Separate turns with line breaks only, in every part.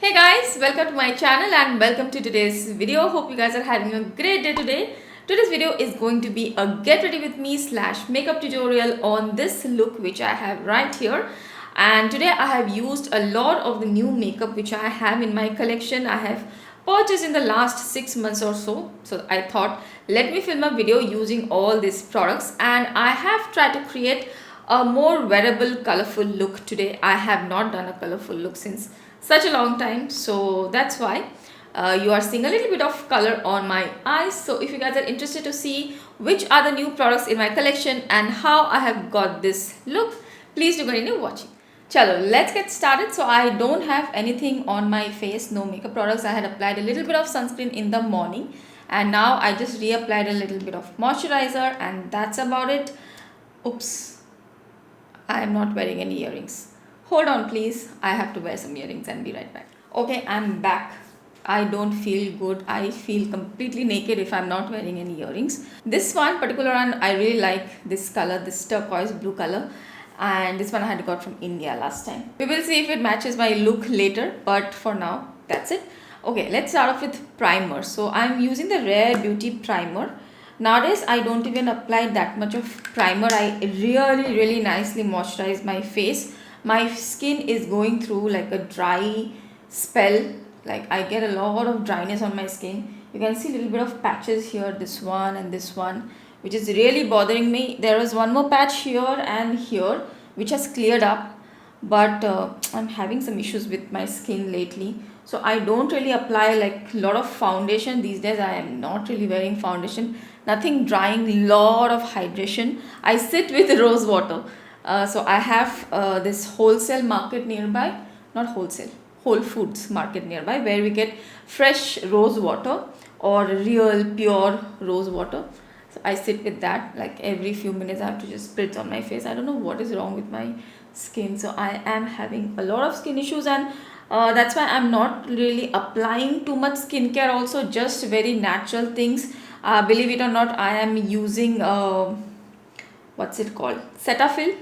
Hey guys, welcome to my channel and welcome to today's video. Hope you guys are having a great day today. Today's video is going to be a get ready with me / makeup tutorial on this look which I have right here. And today I have used a lot of the new makeup which I have in my collection. I have purchased in the last 6 months or so. So I thought let me film a video using all these products, and I have tried to create a more wearable colorful look today. I have not done a colorful look since such a long time, so that's why you are seeing a little bit of color on my eyes. So if you guys are interested to see which are the new products in my collection and how I have got this look, please do continue watching. Chalo, let's get started. So I don't have anything on my face, no makeup products. I had applied a little bit of sunscreen in the morning, and now I just reapplied a little bit of moisturizer, and that's about it. Oops, I am not wearing any earrings. Hold on please, I have to wear some earrings and be right back. Okay, I'm back. I don't feel good. I feel completely naked if I'm not wearing any earrings. This one particular one, I really like this color, this turquoise blue color. And this one I had got from India last time. We will see if it matches my look later, but for now, that's it. Okay, let's start off with primer. So I'm using the Rare Beauty primer. Nowadays, I don't even apply that much of primer. I really nicely moisturize my face. My skin is going through like a dry spell. Like I get a lot of dryness on my skin. You can see a little bit of patches here, this one and this one, which is really bothering me. There is one more patch here and here which has cleared up, but I'm having some issues with my skin lately. So I don't really apply like a lot of foundation these days. I am not really wearing foundation, nothing drying, lot of hydration. I sit with rose water. So I have this wholesale market nearby, not wholesale, Whole Foods market nearby, where we get fresh rose water or real pure rose water. So I sit with that like every few minutes. I have to just spritz on my face. I don't know what is wrong with my skin. So I am having a lot of skin issues, and that's why I'm not really applying too much skincare also, just very natural things. Believe it or not, I am using what's it called, Cetaphil.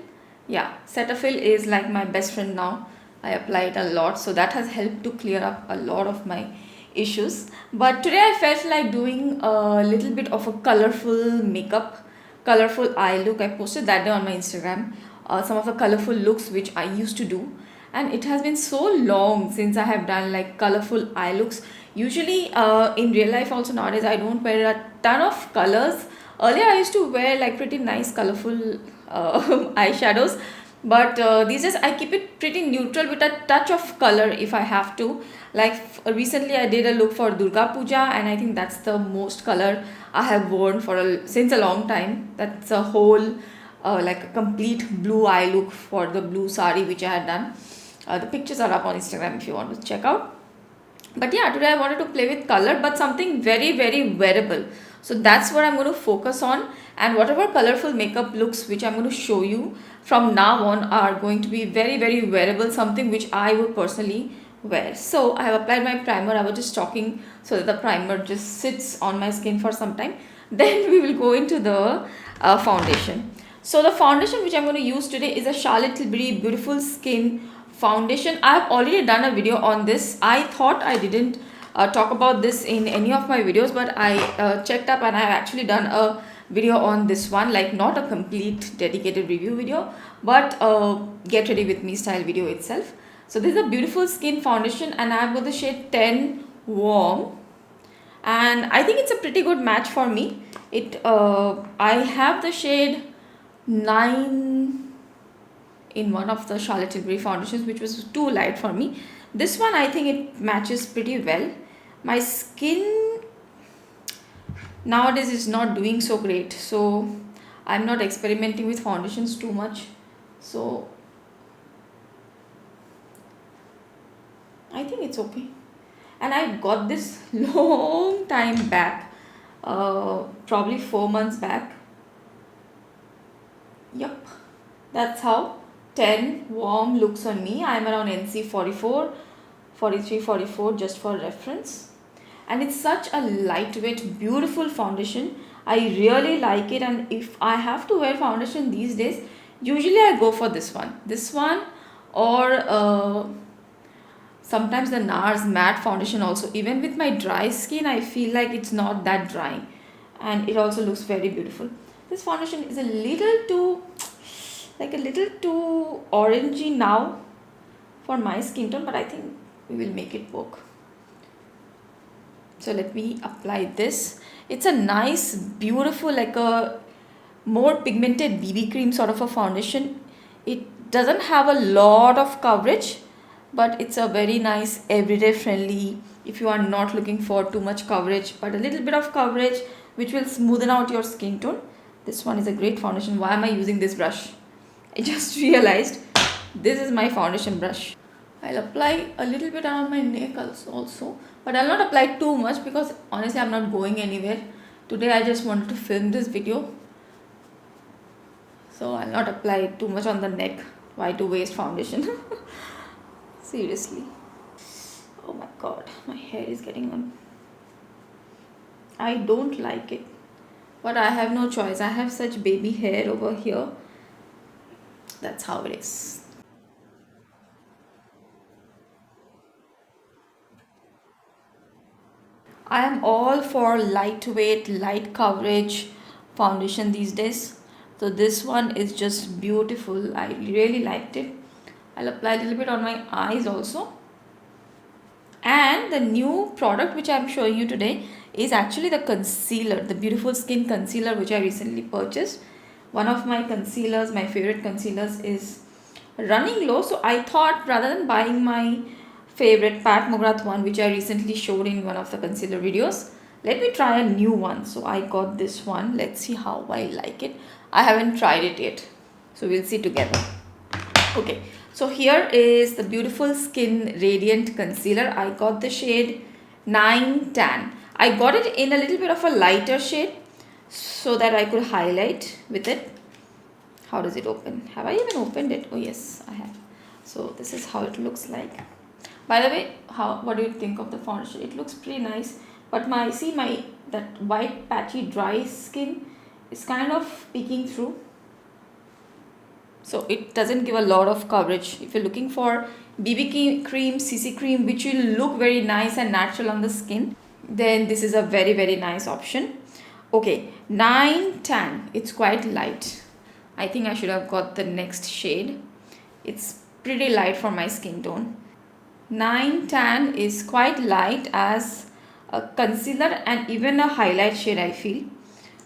Yeah, Cetaphil is like my best friend now. I apply it a lot, so that has helped to clear up a lot of my issues. But today I felt like doing a little bit of a colorful makeup, colorful eye look. I posted that day on my Instagram, some of the colorful looks which I used to do, and it has been so long since I have done like colorful eye looks. Usually in real life also nowadays I don't wear a ton of colors. Earlier I used to wear like pretty nice colorful eyeshadows, but these days I keep it pretty neutral with a touch of color if I have to. Like recently I did a look for Durga Puja, and I think that's the most color I have worn for since a long time. That's a whole like a complete blue eye look for the blue sari which I had done. The pictures are up on Instagram if you want to check out. But yeah, today I wanted to play with color, but something very wearable. So that's what I'm going to focus on, and whatever colorful makeup looks which I'm going to show you from now on are going to be very wearable, something which I would personally wear. So I have applied my primer. I was just talking so that the primer just sits on my skin for some time. Then we will go into the foundation. So the foundation which I'm going to use today is a Charlotte Tilbury Beautiful Skin foundation. I have already done a video on this. I thought I didn't talk about this in any of my videos, but I checked up and I have actually done a video on this one, like not a complete dedicated review video, but get ready with me style video itself. So this is a Beautiful Skin foundation, and I have got the shade 10 Warm, and I think it's a pretty good match for me. I have the shade 9 in one of the Charlotte Tilbury foundations, which was too light for me. This one I think it matches pretty well. My skin nowadays is not doing so great, so I'm not experimenting with foundations too much. So I think it's okay. And I got this long time back, probably 4 months back. Yup, that's how 10 Warm looks on me. I am around NC 44, 43, 44 just for reference. And it's such a lightweight, beautiful foundation. I really like it, and if I have to wear foundation these days, usually I go for this one or sometimes the NARS matte foundation also, even with my dry skin, I feel like it's not that drying, and it also looks very beautiful. This foundation is a little too orangey now for my skin tone, but I think we will make it work. So let me apply this. It's a nice, beautiful, like a more pigmented BB cream sort of a foundation. It doesn't have a lot of coverage, but it's a very nice everyday friendly if you are not looking for too much coverage, but a little bit of coverage which will smoothen out your skin tone. This one is a great foundation. Why am I using this brush? I just realized this is my foundation brush. I'll apply a little bit around my neck also, but I'll not apply too much because honestly I'm not going anywhere. Today I just wanted to film this video, so I'll not apply too much on the neck. Why to waste foundation? Seriously. Oh my god, my hair is getting on. I don't like it, but I have no choice. I have such baby hair over here. That's how it is. I am all for lightweight, light coverage foundation these days. So this one is just beautiful. I really liked it. I'll apply a little bit on my eyes also. And the new product which I'm showing you today is actually the concealer, the Beautiful Skin Concealer which I recently purchased. One of my concealers, my favorite concealers, is running low. So I thought rather than buying my favorite Pat McGrath one which I recently showed in one of the concealer videos, let me try a new one. So I got this one. Let's see how I like it. I haven't tried it yet, so we'll see together. Okay, so here is the Beautiful Skin Radiant Concealer. I got the shade 9 Tan. I got it in a little bit of a lighter shade so that I could highlight with it. How does it open? Have I even opened it? Oh yes, I have. So this is how it looks like. By the way, what do you think of the foundation? It looks pretty nice, but that white patchy dry skin is kind of peeking through. So it doesn't give a lot of coverage. If you're looking for BB cream, CC cream, which will look very nice and natural on the skin, then this is a very, very nice option. Okay, 9 Tan. It's quite light. I think I should have got the next shade. It's pretty light for my skin tone. 9 Tan is quite light as a concealer and even a highlight shade, I feel.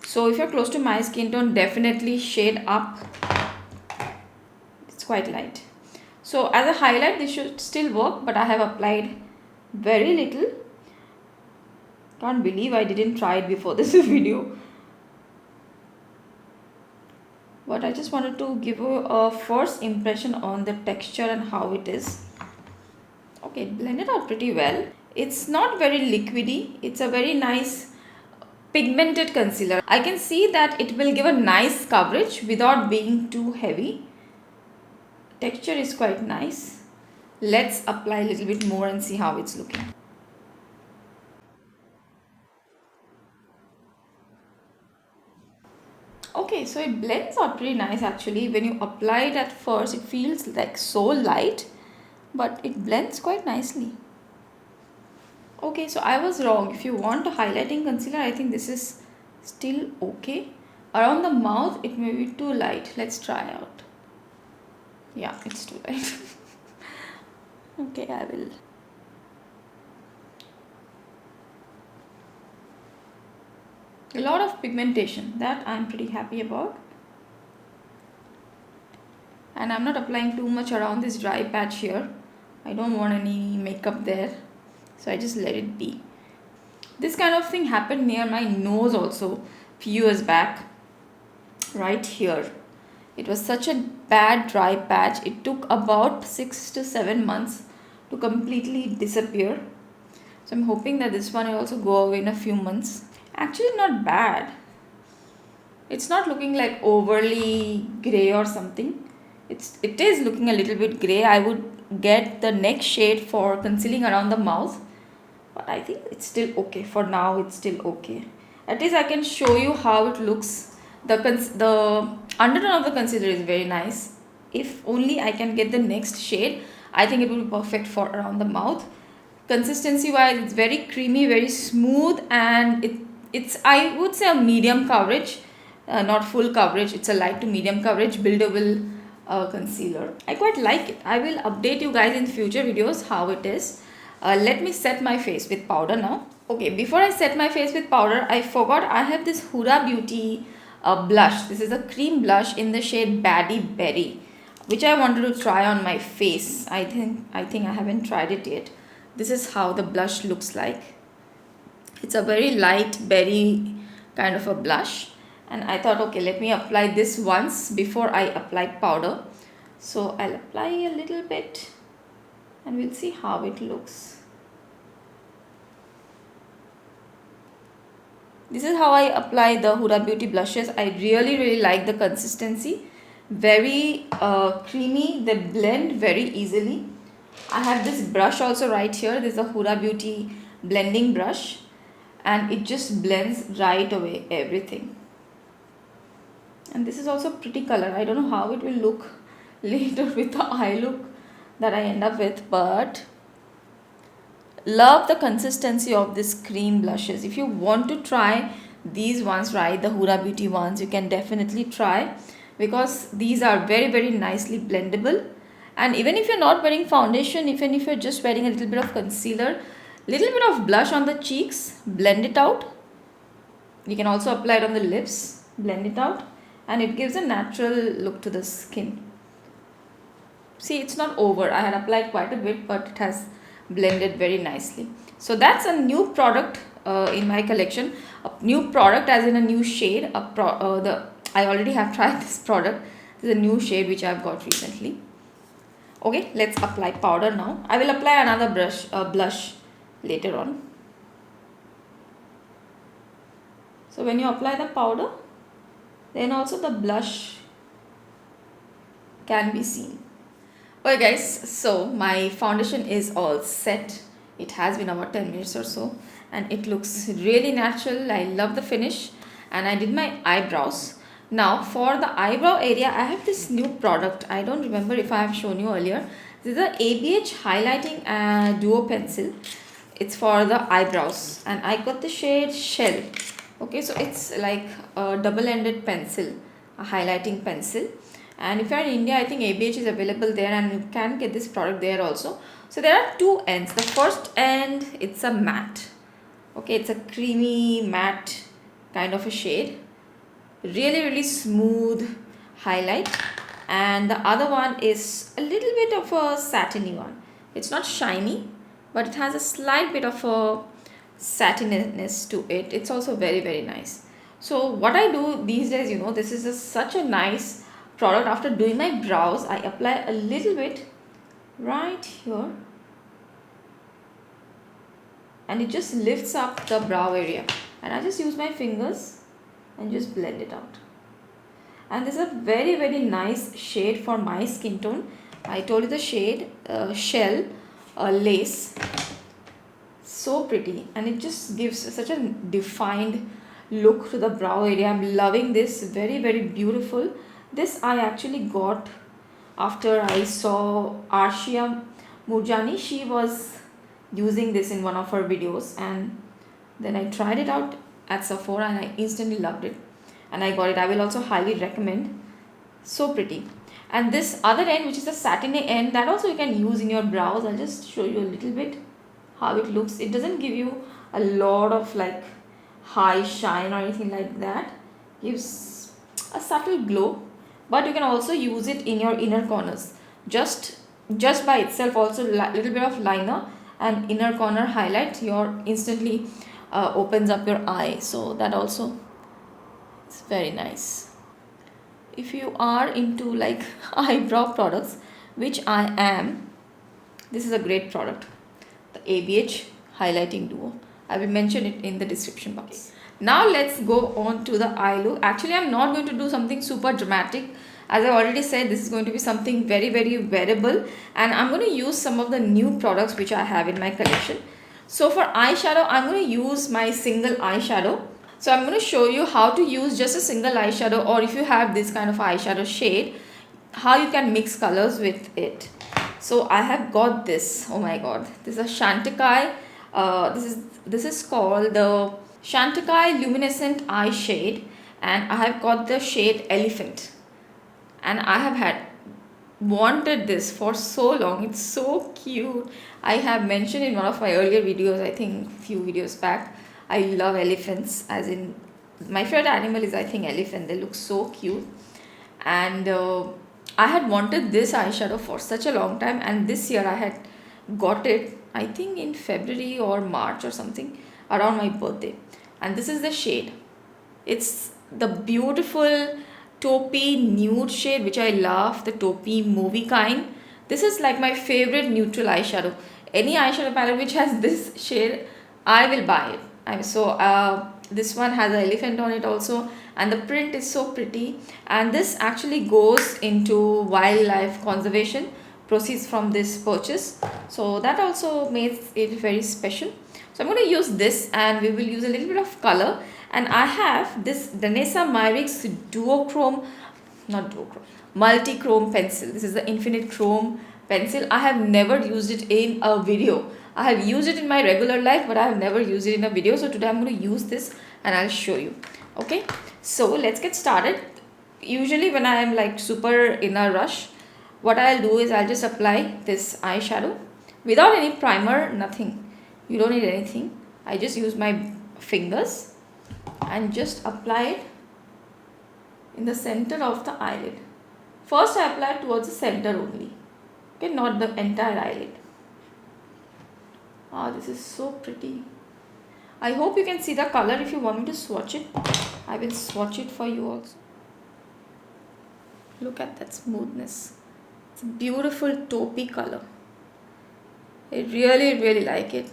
So if you're close to my skin tone, definitely shade up. It's quite light. So as a highlight, this should still work, but I have applied very little. Can't believe I didn't try it before this video. But I just wanted to give you a first impression on the texture and how it is. Okay, it blended out pretty well. It's not very liquidy. It's a very nice pigmented concealer. I can see that it will give a nice coverage without being too heavy. Texture is quite nice. Let's apply a little bit more and see how it's looking. Okay, so it blends out pretty nice actually. When you apply it at first, it feels like so light, but it blends quite nicely. Okay, so I was wrong. If you want a highlighting concealer, I think this is still okay. Around the mouth, it may be too light. Let's try out. Yeah, it's too light. Okay, I will. A lot of pigmentation, that I'm pretty happy about. And I'm not applying too much around this dry patch here. I don't want any makeup there, so I just let it be. This kind of thing happened near my nose also few years back, right here. It was such a bad dry patch. It took about 6 to 7 months to completely disappear. So I'm hoping that this one will also go away in a few months. Actually not bad. It's not looking like overly grey or something. It is looking a little bit grey. I would get the next shade for concealing around the mouth, but I think it's still okay. For now, it's still okay. At least I can show you how it looks. The undertone of the concealer is very nice. If only I can get the next shade, I think it will be perfect for around the mouth. Consistency wise, it's very creamy, very smooth, and it's I would say a medium coverage, not full coverage. It's a light to medium coverage buildable concealer. I quite like it. I will update you guys in future videos how it is. Let me set my face with powder now. Okay, before I set my face with powder, I forgot I have this Huda Beauty blush. This is a cream blush in the shade Baddie Berry, which I wanted to try on my face. I think I haven't tried it yet. This is how the blush looks like. It's a very light berry kind of a blush, and I thought, okay, let me apply this once before I apply powder. So I'll apply a little bit and we'll see how it looks. This is how I apply the Huda Beauty blushes. I really like the consistency. Very creamy. They blend very easily. I have this brush also right here. This is a Huda Beauty blending brush, and it just blends right away everything. And this is also pretty color. I don't know how it will look later with the eye look that I end up with, but love the consistency of this cream blushes. If you want to try these ones, right, the Huda Beauty ones, you can definitely try, because these are very nicely blendable. And even if you're not wearing foundation, even if you're just wearing a little bit of concealer, little bit of blush on the cheeks, blend it out. You can also apply it on the lips, blend it out, and it gives a natural look to the skin. See, it's not over. I had applied quite a bit, but it has blended very nicely. So that's a new product in my collection. A new product as in a new shade. I already have tried this product. This is a new shade which I've got recently. Okay, let's apply powder now. I will apply another blush later on. So when you apply the powder, then also the blush can be seen. Okay guys, so my foundation is all set. It has been about 10 minutes or so, and it looks really natural. I love the finish, and I did my eyebrows. Now for the eyebrow area, I have this new product. I don't remember if I have shown you earlier. This is the ABH highlighting duo pencil. It's for the eyebrows, and I got the shade Shell. Okay, so it's like a double-ended pencil, a highlighting pencil. And if you're in India, I think ABH is available there, and you can get this product there also. So there are two ends. The first end, it's a matte. Okay, it's a creamy matte kind of a shade. Really smooth highlight. And the other one is a little bit of a satiny one. It's not shiny, but it has a slight bit of a satininess to it. It's also very nice. So what I do these days, you know, this is such a nice product. After doing my brows, I apply a little bit right here, and it just lifts up the brow area, and I just use my fingers and just blend it out. And this is a very nice shade for my skin tone. I told you the shade Shell Lace. So pretty, and it just gives such a defined look to the brow area. I'm loving this. Very beautiful. This I actually got after I saw Arshia Murjani. She was using this in one of her videos, and then I tried it out at Sephora and I instantly loved it, and I got it. I will also highly recommend. So pretty. And this other end, which is the satiny end, that also you can use in your brows. I'll just show you a little bit how it looks. It doesn't give you a lot of like high shine or anything like that. It gives a subtle glow, but you can also use it in your inner corners. Just by itself, also little bit of liner and inner corner highlight, your instantly opens up your eye. So that also is very nice. If you are into like eyebrow products, which I am, this is a great product, the ABH highlighting duo. I will mention it in the description box. Now let's go on to the eye look. Actually, I'm not going to do something super dramatic. As I already said, this is going to be something very wearable, and I'm going to use some of the new products which I have in my collection. So for eyeshadow, I'm going to use my single eyeshadow. So I'm going to show you how to use just a single eyeshadow, or if you have this kind of eyeshadow shade, how you can mix colors with it. So I have got this. Oh my god, this is a Chantacaile. This is called the Chantacaile Luminescent eye shade, and I have got the shade Elephant, and I have had wanted this for so long. It's so cute. I have mentioned in one of my earlier videos, I think few videos back, I love elephants, as in my favorite animal is, I think, elephant. They look so cute, and I had wanted this eyeshadow for such a long time, and this year I had got it, I think in February or March or something, around my birthday. And this is the shade. It's the beautiful taupey nude shade, which I love, the taupey movie kind. This is like my favorite neutral eyeshadow. Any eyeshadow palette which has this shade, I will buy it. This one has an elephant on it also, and the print is so pretty, and this actually goes into wildlife conservation proceeds from this purchase, so that also makes it very special. So I'm going to use this, and we will use a little bit of color, and I have this Danessa Myricks Multichrome pencil. This is the Infinite Chrome pencil. I have never used it in a video. I have used it in my regular life, but I have never used it in a video. So today I'm going to use this and I'll show you. Okay, so let's get started. Usually when I am like super in a rush, what I'll do is I'll just apply this eyeshadow without any primer, nothing. You don't need anything. I just use my fingers and just apply it in the center of the eyelid. First I apply towards the center only. Okay, not the entire eyelid. Ah, this is so pretty. I hope you can see the color. If you want me to swatch it, I will swatch it for you also. Look at that smoothness. It's a beautiful taupey color. I really like it.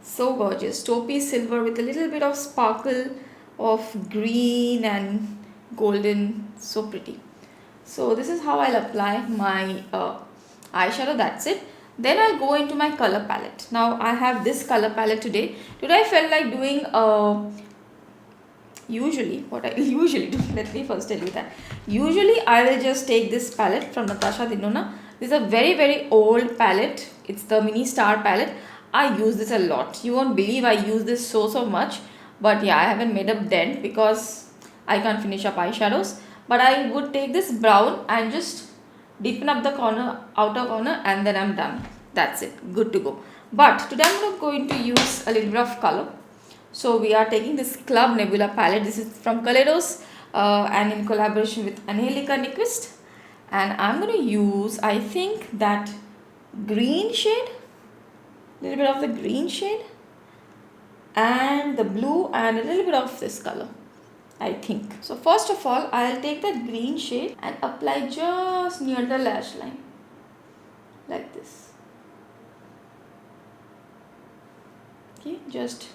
So gorgeous. Taupey silver with a little bit of sparkle of green and golden. So pretty. So this is how I'll apply my eyeshadow. That's it. Then I'll go into my color palette. Now I have this color palette today. Today I felt like doing usually what I usually do. Let me first tell you that. Usually I will just take this palette from Natasha Denona. This is a very old palette. It's the mini star palette. I use this a lot. You won't believe I use this so much. But yeah, I haven't made a dent because I can't finish up eyeshadows. But I would take this brown and just deepen up the outer corner, and then I'm done. That's it. Good to go. But today I'm going to use a little bit of color. So we are taking this Club Nebula palette. This is from Kaleidos and in collaboration with Angelica Nyquist. And I'm going to use, I think, that green shade. A little bit of the green shade. And the blue and a little bit of this color, I think. So first of all, I'll take the green shade and apply just near the lash line. Like this. Okay, just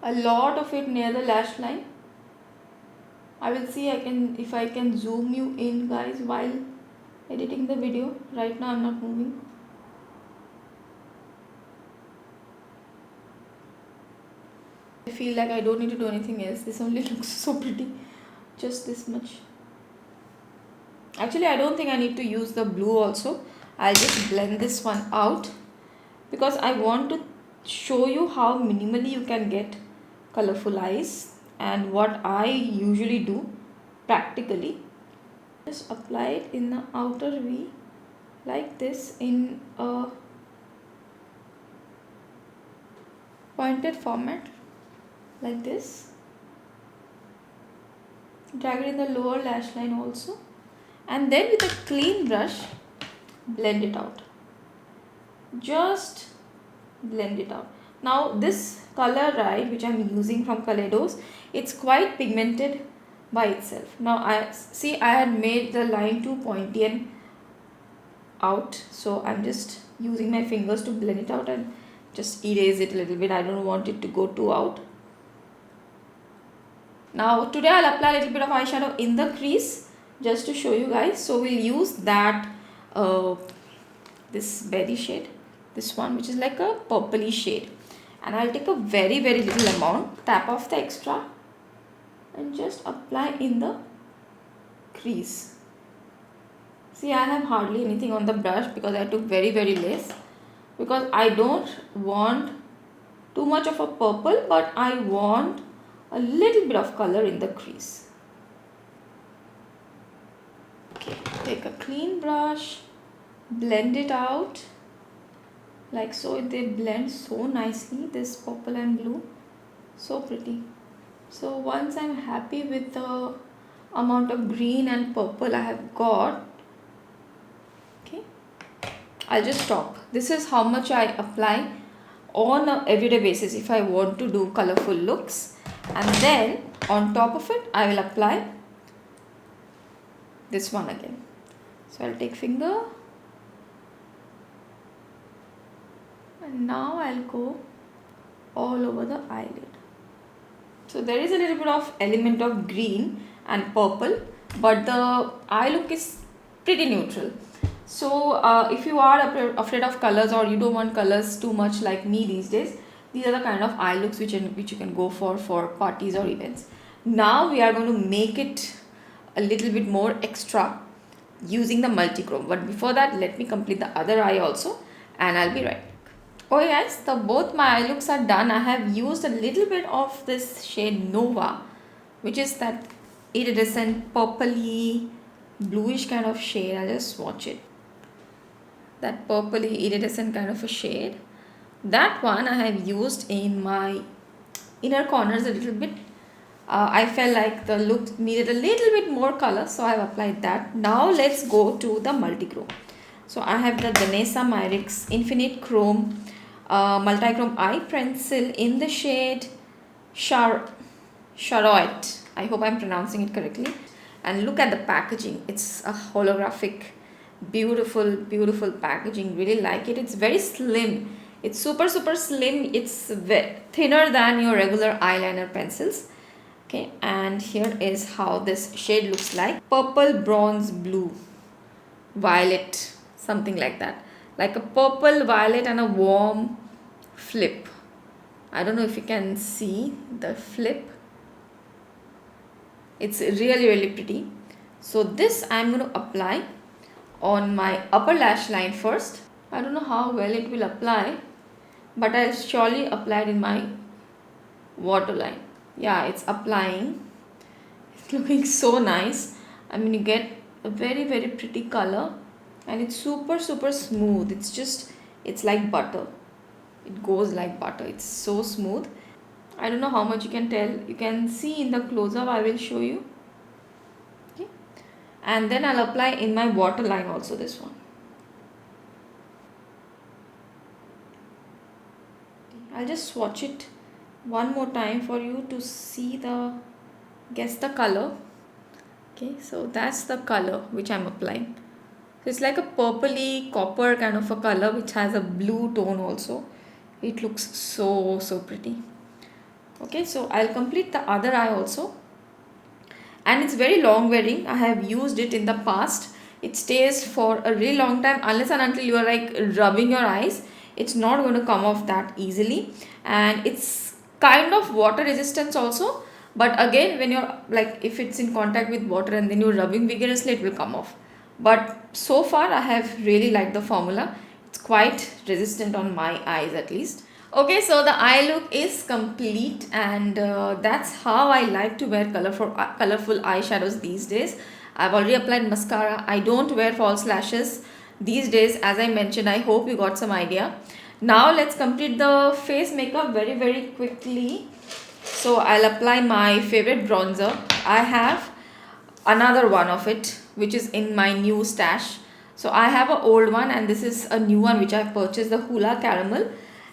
a lot of it near the lash line. I will see if I can zoom you in, guys, while editing the video. Right now I'm not moving. I feel like I don't need to do anything else. This only looks so pretty. Just this much. Actually, I don't think I need to use the blue also. I'll just blend this one out because I want to show you how minimally you can get colorful eyes and what I usually do practically. Just apply it in the outer V like this in a pointed format. Like this. Drag it in the lower lash line also, and then with a clean brush blend it out. Just blend it out. Now this color, right, which I'm using from Kaleidos, it's quite pigmented by itself. Now I had made the line too pointy and out, so I'm just using my fingers to blend it out and just erase it a little bit. I don't want it to go too out. Now today I'll apply a little bit of eyeshadow in the crease just to show you guys. So we'll use that this Baddie shade, this one, which is like a purpley shade, and I'll take a very little amount, tap off the extra and just apply in the crease. See, I have hardly anything on the brush because I took very less, because I don't want too much of a purple, but I want a little bit of color in the crease. Okay, take a clean brush, blend it out like so. They blend so nicely, this purple and blue, so pretty. So once I'm happy with the amount of green and purple I have got, okay, I'll just stop. This is how much I apply on a everyday basis if I want to do colorful looks, and then on top of it I will apply this one again. So I'll take finger and now I'll go all over the eyelid. So there is a little bit of element of green and purple, but the eye look is pretty neutral. So if you are afraid of colors, or you don't want colors too much like me these days, these are the kind of eye looks which you can go for parties or events. Now we are going to make it a little bit more extra using the multichrome, but before that let me complete the other eye also and I'll be right back. Okay guys, both my eye looks are done. I have used a little bit of this shade Nova, which is that iridescent purpley bluish kind of shade. I'll just swatch it. That purpley iridescent kind of a shade. That one I have used in my inner corners a little bit. I felt like the look needed a little bit more color, so I have applied that. Now let's go to the multichrome. So I have the Danessa Myricks Infinite Chrome Multichrome Eye Pencil in the shade Charoite. I hope I'm pronouncing it correctly. And look at the packaging. It's a holographic, beautiful packaging. Really like it. It's very slim. It's super slim. It's thinner than your regular eyeliner pencils. Okay, and here is how this shade looks like. Purple, bronze, blue, violet, something like that. Like a purple, violet and a warm flip. I don't know if you can see the flip. It's really pretty. So this I'm going to apply on my upper lash line first. I don't know how well it will apply, but I'll surely apply it in my waterline. Yeah, it's applying. It's looking so nice. I mean, you get a very pretty color, and it's super smooth. It's like butter. It goes like butter. It's so smooth. I don't know how much you can tell. You can see in the close-up. I will show you. Okay, and then I'll apply in my waterline also, this one. I'll just swatch it one more time for you to see guess the color. Okay, so that's the color which I'm applying. So it's like a purpley copper kind of a color which has a blue tone also. It looks so pretty. Okay, so I'll complete the other eye also, and it's very long wearing. I have used it in the past. It stays for a really long time, unless and until you are like rubbing your eyes. It's not going to come off that easily, and it's kind of water resistance also. But again, when you're like, if it's in contact with water and then you're rubbing vigorously, it will come off. But so far I have really liked the formula. It's quite resistant on my eyes at least. Okay, so the eye look is complete, and that's how I like to wear colorful eyeshadows these days. I've already applied mascara. I don't wear false lashes these days, as I mentioned. I hope you got some idea. Now let's complete the face makeup very quickly. So I'll apply my favorite bronzer. I have another one of it, which is in my new stash. So I have an old one, and this is a new one which I purchased, the Hoola Caramel,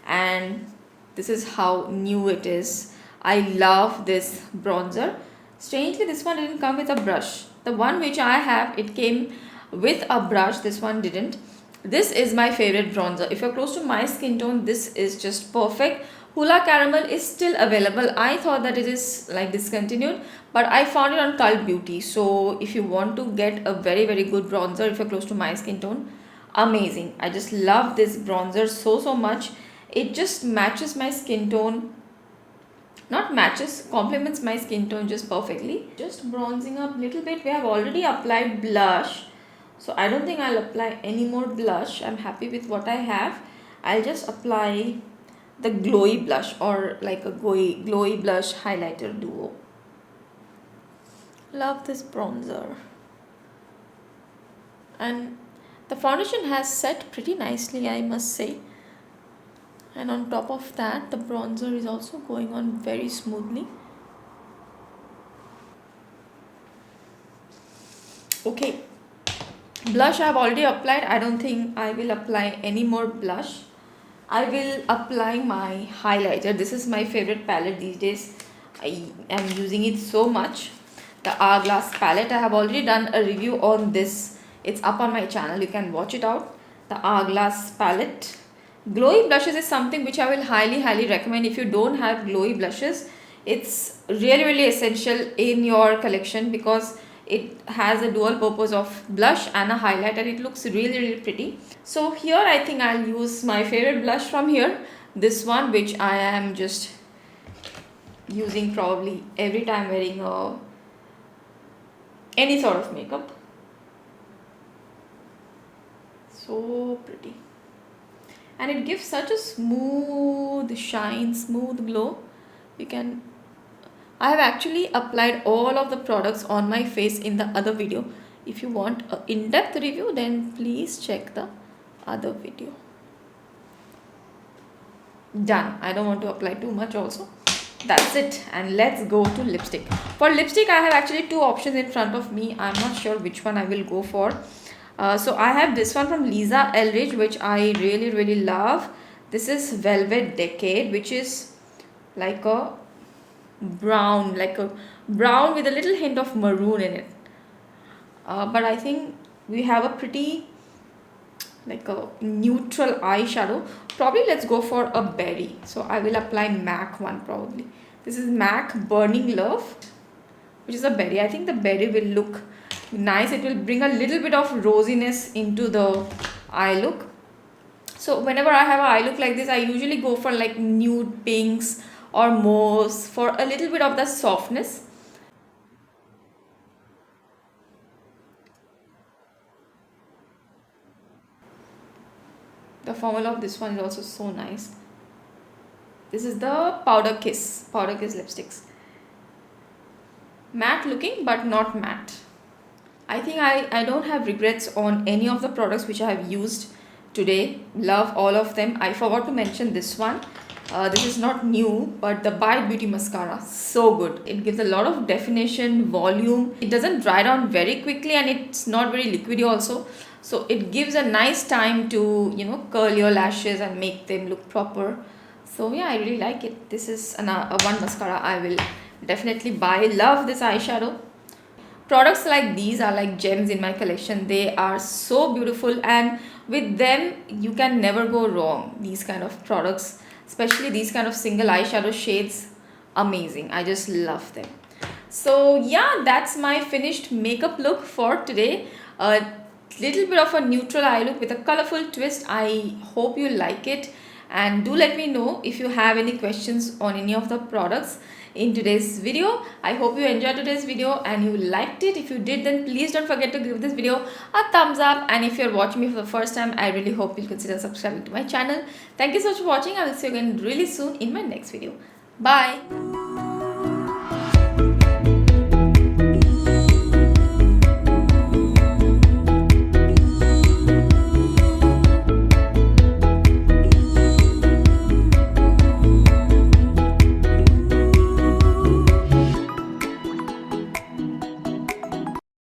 and this is how new it is. I love this bronzer. Strangely, this one didn't come with a brush. The one which I have, it came with a brush. This one didn't. This is my favorite bronzer. If you're close to my skin tone, this is just perfect. Hoola Caramel is still available. I thought that it is like discontinued, but I found it on Cult Beauty. So if you want to get a very good bronzer, if you're close to my skin tone, amazing. I just love this bronzer so much. It just matches my skin tone. Not matches, complements my skin tone just perfectly. Just bronzing up a little bit. We have already applied blush, So I don't think I'll apply any more blush. I'm happy with what I have. I'll just apply the glowy blush, or like a glowy blush highlighter duo. Love this bronzer. And the foundation has set pretty nicely, I must say. And on top of that, the bronzer is also going on very smoothly. Okay, blush I have already applied. I don't think I will apply any more blush. I will apply my highlighter. This is my favorite palette these days. I am using it so much. The Hourglass palette. I have already done a review on this. It's up on my channel. You can watch it out. The Hourglass palette. Glowy blushes is something which I will highly recommend. If you don't have glowy blushes, it's really essential in your collection, because it has a dual purpose of blush and a highlight, and it looks really pretty. So here I think I'll use my favorite blush from here, this one, which I am just using probably every time wearing any sort of makeup. So pretty, and it gives such a smooth shine, smooth glow. I have actually applied all of the products on my face in the other video. If you want an in-depth review, then please check the other video. Done. I don't want to apply too much also. That's it. And let's go to lipstick. For lipstick, I have actually two options in front of me. I'm not sure which one I will go for. So I have this one from Lisa Eldridge, which I really love. This is Velvet Decade, which is like a brown with a little hint of maroon in it. But I think we have a pretty like a neutral eyeshadow. Probably let's go for a Baddie. So I will apply MAC one probably. This is MAC Burning Love, which is a Baddie. I think the Baddie will look nice. It will bring a little bit of rosiness into the eye look. So whenever I have an eye look like this, I usually go for like nude pinks or mauves for a little bit of the softness. The formula of this one is also so nice. This is the Powder Kiss lipsticks. Matte looking but not matte. I think I don't have regrets on any of the products which I have used today. Love all of them. I forgot to mention this one. This is not new, but the Bite Beauty mascara, so good. It gives a lot of definition, volume. It doesn't dry down very quickly, and it's not very liquidy also. So it gives a nice time to, you know, curl your lashes and make them look proper. So yeah, I really like it. This is one mascara I will definitely buy. Love this eyeshadow. Products like these are like gems in my collection. They are so beautiful, and with them you can never go wrong. These kind of products, especially these kind of single eyeshadow shades, amazing. I just love them. So yeah, that's my finished makeup look for today. A little bit of a neutral eye look with a colorful twist. I hope you like it, and do let me know if you have any questions on any of the products in today's video. I hope you enjoyed today's video and you liked it. If you did, then please don't forget to give this video a thumbs up, and if you're watching me for the first time, I really hope you'll consider subscribing to my channel. Thank you so much for watching. I will see you again really soon in my next video. Bye.